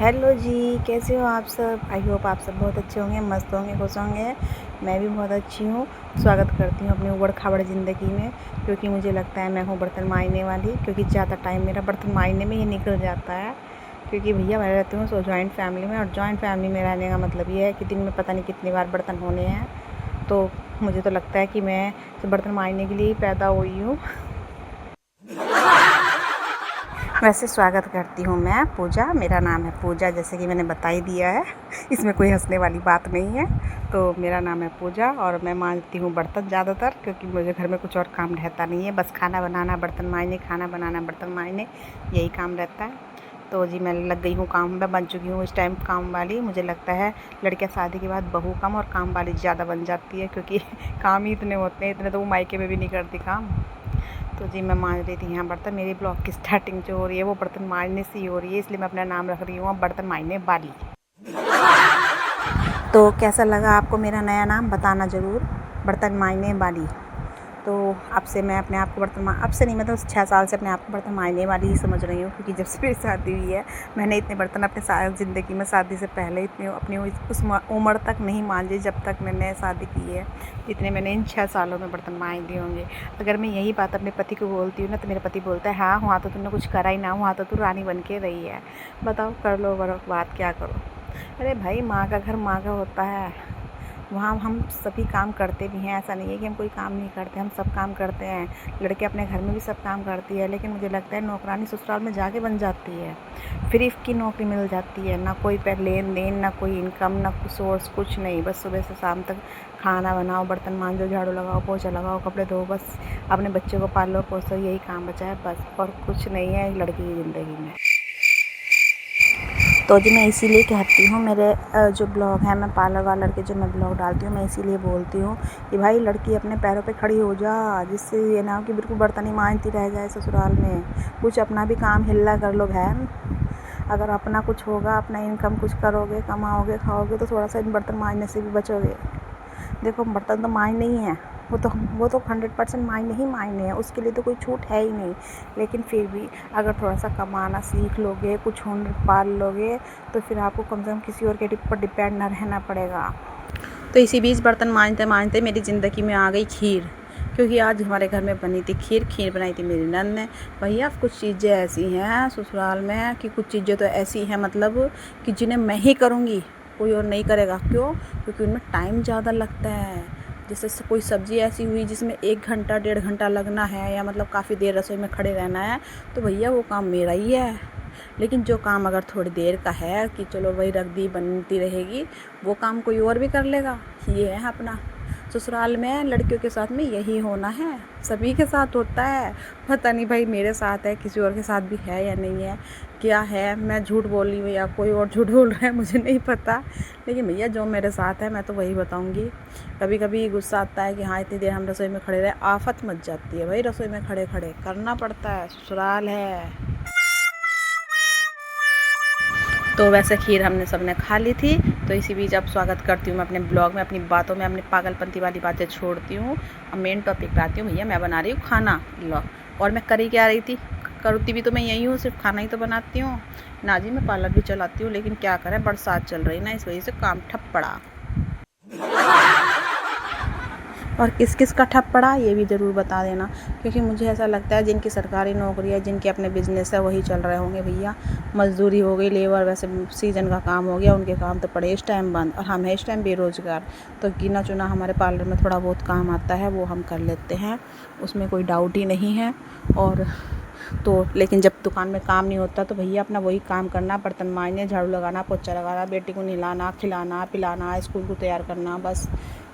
Hello जी, कैसे हो आप सब। आई होप आप सब बहुत अच्छे होंगे, मस्त होंगे, खुश होंगे। मैं भी बहुत अच्छी हूँ। स्वागत करती हूँ अपनी उबड़ खाबड़ ज़िंदगी में, क्योंकि मुझे लगता है मैं हूँ बर्तन मांजने वाली, क्योंकि ज़्यादा टाइम मेरा बर्तन मांजने में ही निकल जाता है। क्योंकि भैया मैं रहती हूँ जॉइंट फैमिली में, और जॉइंट फैमिली में रहने का मतलब ये है कि दिन में पता नहीं कितनी बार बर्तन होने हैं। तो मुझे तो लगता है कि मैं बर्तन मांजने के लिए ही पैदा हुई हूँ। वैसे स्वागत करती हूँ मैं पूजा, मेरा नाम है पूजा, जैसे कि मैंने बता ही दिया है। इसमें कोई हंसने वाली बात नहीं है। तो मेरा नाम है पूजा और मैं मांजती हूँ बर्तन ज़्यादातर, क्योंकि मुझे घर में कुछ और काम रहता नहीं है। बस खाना बनाना, बर्तन मांजने, खाना बनाना, बर्तन मांजने, यही काम रहता है। तो जी मैं लग गई हूँ काम में, बन चुकी हूँ इस टाइम काम वाली। मुझे लगता है लड़कियाँ शादी के बाद बहू कम और काम वाली ज़्यादा बन जाती है, क्योंकि काम ही इतने होते हैं, इतने तो वो मायके में भी नहीं करती काम। तो जी मैं मांज रही थी यहाँ बर्तन। मेरी ब्लॉग की स्टार्टिंग जो हो रही है वो बर्तन मांजने से ही हो रही है, इसलिए मैं अपना नाम रख रही हूँ बर्तन मांजने वाली। तो कैसा लगा आपको मेरा नया नाम, बताना ज़रूर, बर्तन मांजने वाली। तो अब से मैं अपने आप को अब से नहीं, मतलब 6 साल से अपने आप को बर्तन मांजने वाली ही समझ रही हूँ, क्योंकि जब से मेरी शादी हुई है मैंने इतने बर्तन अपने ज़िंदगी में, शादी से पहले इतनी अपनी उस उम्र तक नहीं मांजे जब तक मैंने शादी की है। इतने मैंने इन 6 सालों में बर्तन मांज दिए होंगे। अगर मैं यही बात अपने पति को बोलती हूँ ना, तो मेरे पति बोलता है, हाँ वहाँ तो तुमने कुछ करा ही ना, वहाँ तो तू रानी बन के रही है। बताओ, कर लो बात, क्या करो। अरे भाई, माँ का घर माँ का होता है, वहाँ हम सभी काम करते भी हैं। ऐसा नहीं है कि हम कोई काम नहीं करते, हम सब काम करते हैं। लड़के अपने घर में भी सब काम करती है, लेकिन मुझे लगता है नौकरानी ससुराल में जाके बन जाती है, फ्री की नौकरी मिल जाती है। ना कोई लेन देन, ना कोई इनकम, ना सोर्स, कुछ नहीं। बस सुबह से शाम तक खाना बनाओ, बर्तन मांजो, झाड़ू लगाओ, पोछा लगाओ, कपड़े धो, बस अपने बच्चे को पालो पोसो, यही काम बचा है बस, और कुछ नहीं है लड़की की ज़िंदगी में। तो जी मैं इसीलिए कहती हूँ, मेरे जो ब्लॉग है, मैं पार्लर वालर के जो मैं ब्लॉग डालती हूँ, मैं इसीलिए बोलती हूँ कि भाई लड़की अपने पैरों पे खड़ी हो जा, जिससे ये ना हो कि बिल्कुल बर्तन ही मांजती रह जाए ससुराल में। कुछ अपना भी काम हिल्ला कर लो बहन। अगर अपना कुछ होगा, अपना इनकम कुछ करोगे, कमाओगे, खाओगे, तो थोड़ा सा इन बर्तन मांजने से भी बचोगे। देखो बर्तन तो मांजने ही हैं, वो तो 100% मायने ही मायने हैं, उसके लिए तो कोई छूट है ही नहीं। लेकिन फिर भी अगर थोड़ा सा कमाना सीख लोगे, कुछ हुनर पाल लोगे, तो फिर आपको कम से कम किसी और के ऊपर डिपेंड ना रहना पड़ेगा। तो इसी बीच बर्तन मांजते मांजते मेरी ज़िंदगी में आ गई खीर, क्योंकि आज हमारे घर में बनी थी खीर बनाई थी मेरी नंद ने। भैया कुछ चीज़ें ऐसी हैं ससुराल में कि कुछ चीज़ें तो ऐसी हैं, मतलब कि जिन्हें मैं ही करूँगी, कोई और नहीं करेगा। क्यों? क्योंकि उनमें टाइम ज़्यादा लगता है। जैसे कोई सब्ज़ी ऐसी हुई जिसमें 1 घंटा 1.5 घंटा लगना है, या मतलब काफ़ी देर रसोई में खड़े रहना है, तो भैया वो काम मेरा ही है। लेकिन जो काम अगर थोड़ी देर का है कि चलो वही रख दी, बनती रहेगी, वो काम कोई और भी कर लेगा। ये है अपना ससुराल में लड़कियों के साथ में यही होना है, सभी के साथ होता है। पता नहीं भाई मेरे साथ है, किसी और के साथ भी है या नहीं है, क्या है, मैं झूठ बोल रही हूँ या कोई और झूठ बोल रहा है, मुझे नहीं पता। लेकिन भैया जो मेरे साथ है मैं तो वही बताऊँगी। कभी कभी गुस्सा आता है कि हाँ इतनी देर हम रसोई में खड़े रहे, आफत मच जाती है भाई, रसोई में खड़े खड़े करना पड़ता है, ससुराल है। तो वैसे खीर हमने सबने खा ली थी। तो इसी बीच अब स्वागत करती हूँ मैं अपने ब्लॉग में, अपनी बातों में, अपनी पागलपंती वाली बातें छोड़ती हूँ। अब मेन टॉपिक पे आती हूँ। भैया मैं बना रही हूँ खाना, लो। और मैं करी क्या रही थी, करती भी तो मैं यही हूँ, सिर्फ खाना ही तो बनाती हूँ ना जी। मैं पार्लर भी चलाती हूँ, लेकिन क्या करें, बरसात चल रही ना, इस वजह से काम ठप पड़ा। और किस किस का ठप पड़ा ये भी ज़रूर बता देना, क्योंकि मुझे ऐसा लगता है जिनकी सरकारी नौकरी है, जिनके अपने बिजनेस है, वही चल रहे होंगे भैया। मजदूरी हो गई, लेबर, वैसे सीजन का काम हो गया, उनके काम तो पड़े इस टाइम बंद, और हम हैं इस टाइम बेरोज़गार। तो गिना चुना हमारे पार्लर में थोड़ा बहुत काम आता है, वो हम कर लेते हैं, उसमें कोई डाउट ही नहीं है। और तो लेकिन जब दुकान में काम नहीं होता तो भैया अपना वही काम करना, बर्तन मांजने, झाड़ू लगाना, पोछा लगाना, बेटी को नहलाना, खिलाना पिलाना, स्कूल को तैयार करना, बस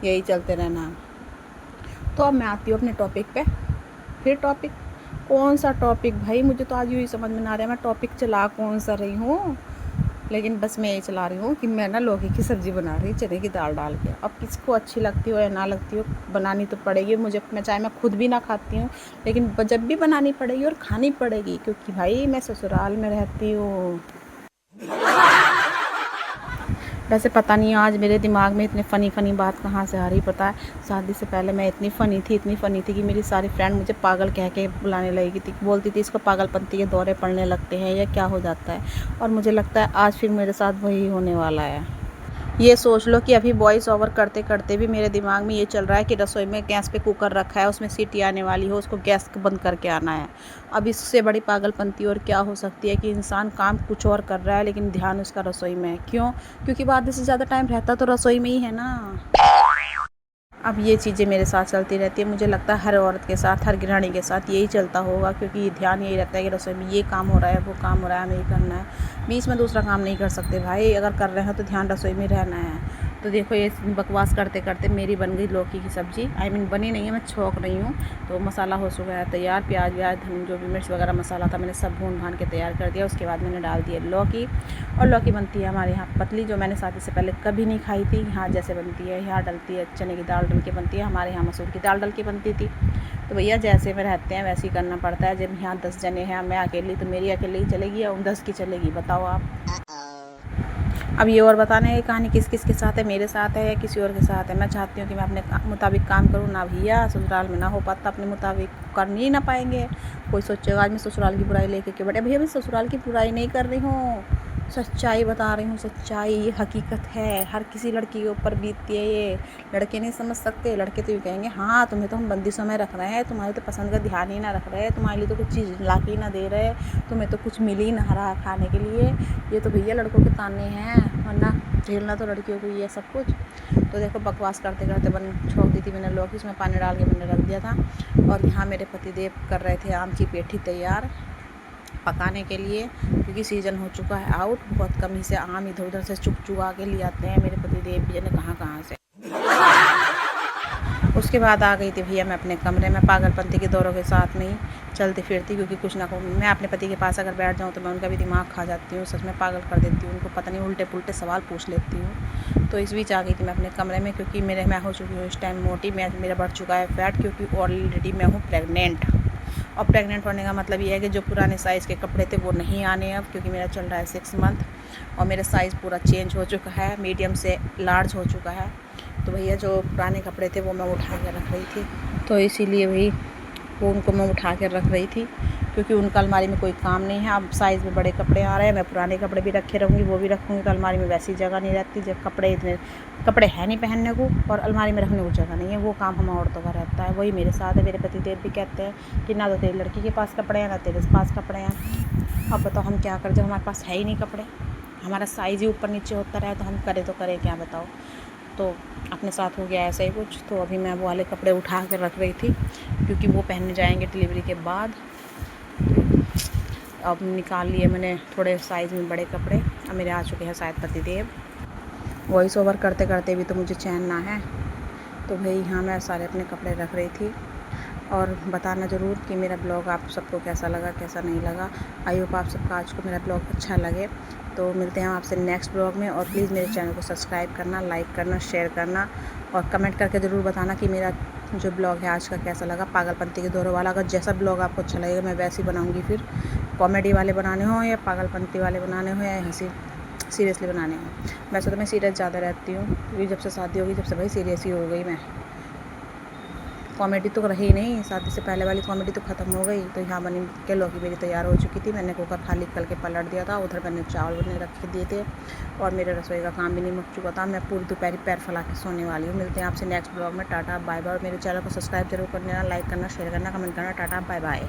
यही चलते रहना। तो अब मैं आती हूँ अपने टॉपिक पे। फिर टॉपिक, कौन सा टॉपिक भाई, मुझे तो आज यूँ ही समझ में ना आ रहा है मैं टॉपिक चला कौन सा रही हूँ। लेकिन बस मैं ये चला रही हूँ कि मैं ना लौकी की सब्ज़ी बना रही, चने की दाल डाल के। अब किसको अच्छी लगती हो या ना लगती हो, बनानी तो पड़ेगी मुझे। मैं चाहे मैं खुद भी ना खाती हूँ, लेकिन जब भी बनानी पड़ेगी और खानी पड़ेगी, क्योंकि भाई मैं ससुराल में रहती हूँ। वैसे पता नहीं आज मेरे दिमाग में इतने फ़नी बात कहाँ से आ रही पता है। शादी से पहले मैं इतनी फ़नी थी कि मेरी सारी फ्रेंड मुझे पागल कह के बुलाने लगी थी, बोलती थी इसको पागलपंती के दौरे पड़ने लगते हैं या क्या हो जाता है। और मुझे लगता है आज फिर मेरे साथ वही होने वाला है। ये सोच लो कि अभी वॉइस ओवर करते करते भी मेरे दिमाग में ये चल रहा है कि रसोई में गैस पे कुकर रखा है, उसमें सीटी आने वाली हो, उसको गैस बंद करके आना है। अब इससे बड़ी पागलपंती और क्या हो सकती है कि इंसान काम कुछ और कर रहा है लेकिन ध्यान उसका रसोई में है। क्यों? क्योंकि आधे से ज़्यादा टाइम रहता तो रसोई में ही है ना। अब ये चीज़ें मेरे साथ चलती रहती है। मुझे लगता है हर औरत के साथ, हर गृहिणी के साथ यही चलता होगा, क्योंकि ध्यान यही रहता है कि रसोई में ये काम हो रहा है, वो काम हो रहा है, हमें ये करना है। बीच में दूसरा काम नहीं कर सकते भाई। अगर कर रहे हैं तो ध्यान रसोई में रहना है। तो देखो ये बकवास करते करते मेरी बन गई लौकी की सब्ज़ी। बनी नहीं है, मैं छौंक रही हूँ। तो मसाला हो चुका है तैयार। प्याज व्याज जो भी मिर्च वगैरह मसाला था मैंने सब भून भान के तैयार कर दिया। उसके बाद मैंने डाल दिया लौकी। और लौकी बनती है हमारे यहाँ पतली, जो मैंने शादी से पहले कभी नहीं खाई थी। यहाँ जैसे बनती है, यहाँ डलती है चने की दाल डल के बनती है, हमारे यहाँ मसूर की दाल डल के बनती थी। तो भैया जैसे में रहते हैं वैसे ही करना पड़ता है। जब यहाँ 10 जने हैं, मैं अकेली, तो मेरी अकेली ही चलेगी या उन 10 की चलेगी, बताओ आप। अब ये और बताने की कहानी किस किस के साथ है, मेरे साथ है या किसी और के साथ है। मैं चाहती हूँ कि मैं अपने मुताबिक काम करूँ ना भैया। ससुराल में ना हो पाता, अपने मुताबिक कर ही ना पाएंगे। कोई सोचेगा आज मैं ससुराल की बुराई लेके क्यों बैठे। भैया मैं ससुराल की बुराई नहीं कर रही हूँ, सच्चाई बता रही हूँ। सच्चाई ये हकीकत है, हर किसी लड़की के ऊपर बीतती है ये। लड़के नहीं समझ सकते। लड़के तो यूँ कहेंगे हाँ तुम्हें तो हम बंदिशों में रख रहे हैं, तुम्हारी तो पसंद का ध्यान ही ना रख रहे हैं, तुम्हारे लिए तो कुछ चीज़ ला के ही ना दे रहे, तुम्हें तो कुछ मिल ही ना रहा खाने के लिए। ये तो भैया लड़कों के ताने हैं, वरना झेलना तो लड़कियों को ही है सब कुछ। तो देखो बकवास करते करते बन छोड़ दी थी मैंने लौकी, उसमें पानी डाल के मैंने रख दिया था। और यहाँ मेरे पतिदेव कर रहे थे आम की पेठी तैयार पकाने के लिए, क्योंकि सीज़न हो चुका है आउट। बहुत कम ही से आम इधर उधर से चुग चुगा के लिए आते हैं मेरे पतिदेव भी, जाने कहाँ कहाँ से। उसके बाद आ गई थी भैया मैं अपने कमरे में पागलपंती के दौरों के साथ में ही चलती फिरती, क्योंकि कुछ ना कुछ मैं अपने पति के पास अगर बैठ जाऊँ तो मैं उनका भी दिमाग खा जाती हूँ, सच में पागल कर देती हूँ उनको, पता नहीं उल्टे पुल्टे सवाल पूछ लेती हूँ। तो इस बीच आ गई थी मैं अपने कमरे में, क्योंकि मैं हो चुकी हूँ इस टाइम मोटी। मेरा बढ़ चुका है फैट, क्योंकि ऑलरेडी मैं हूँ प्रेग्नेंट। और प्रेग्नेंट होने का मतलब ये है कि जो पुराने साइज़ के कपड़े थे वो नहीं आने अब, क्योंकि मेरा चल रहा है 6 मंथ और मेरा साइज़ पूरा चेंज हो चुका है, मीडियम से लार्ज हो चुका है। तो भैया जो पुराने कपड़े थे वो मैं उठा के रख रही थी, तो इसीलिए वही वो उनको मैं उठा कर रख रही थी, क्योंकि उनका अलमारी में कोई काम नहीं है। अब साइज़ में बड़े कपड़े आ रहे हैं, मैं पुराने कपड़े भी रखे रहूँगी, वो भी रखूँगी, तो अलमारी में वैसी जगह नहीं रहती। जब कपड़े इतने कपड़े हैं नहीं पहनने को और अलमारी में रखने को जगह नहीं है, वो काम हम औरतों का रहता है। वही मेरे साथ है। मेरे पतिदेव भी कहते हैं कि ना तो तेरी लड़की के पास कपड़े हैं ना तेरे पास कपड़े हैं। अब बताओ हम क्या करें जब हमारे पास है ही नहीं कपड़े, हमारा साइज़ ही ऊपर नीचे होता रहा, तो हम करें तो करें क्या बताओ। तो अपने साथ हो गया ऐसा ही कुछ। तो अभी मैं वो वाले कपड़े उठा कर रख रही थी, क्योंकि वो पहनने जाएंगे डिलीवरी के बाद। अब निकाल लिए मैंने थोड़े साइज़ में बड़े कपड़े। अब मेरे आ चुके हैं शायद पतिदेव। वॉइस ओवर करते करते भी तो मुझे चैन ना है। तो भाई यहाँ मैं सारे अपने कपड़े रख रही थी। और बताना ज़रूर कि मेरा ब्लॉग आप सबको कैसा लगा, कैसा नहीं लगा। आई होप आप सबका आज को मेरा ब्लॉग अच्छा लगे। तो मिलते हैं आपसे नेक्स्ट ब्लॉग में। और प्लीज़ मेरे चैनल को सब्सक्राइब करना, लाइक करना, शेयर करना और कमेंट करके ज़रूर बताना कि मेरा जो ब्लॉग है आज का कैसा लगा, पागलपंती के दौरों वाला। अगर जैसा ब्लॉग आपको अच्छा लगेगा मैं वैसे ही बनाऊँगी। फिर कॉमेडी वाले बनाने हो या पागलपंती वाले बनाने हो या हंसी सीरियसली बनाने हो। वैसे तो मैं सीरियस ज़्यादा रहती हूँ, क्योंकि जब से शादी होगी जब से भाई सीरियस ही हो गई मैं। कॉमेडी तो रही नहीं, शादी से पहले वाली कॉमेडी तो ख़त्म हो गई। तो यहाँ बनी के लौकी मेरी तैयार हो चुकी थी। मैंने कुकर खाली करके पलट दिया था, उधर मैंने चावल बने रख दिए थे और मेरे रसोई का काम भी नहीं मुक चुका था। मैं पूरी दोपहर पैर फैला के सोने वाली हूँ। मिलते हैं आपसे नेक्स्ट ब्लॉग में। Tata bye bye. और मेरे चैनल को सब्सक्राइब जरूर कर लेना, लाइक करना, शेयर करना, कमेंट करना। Tata bye bye.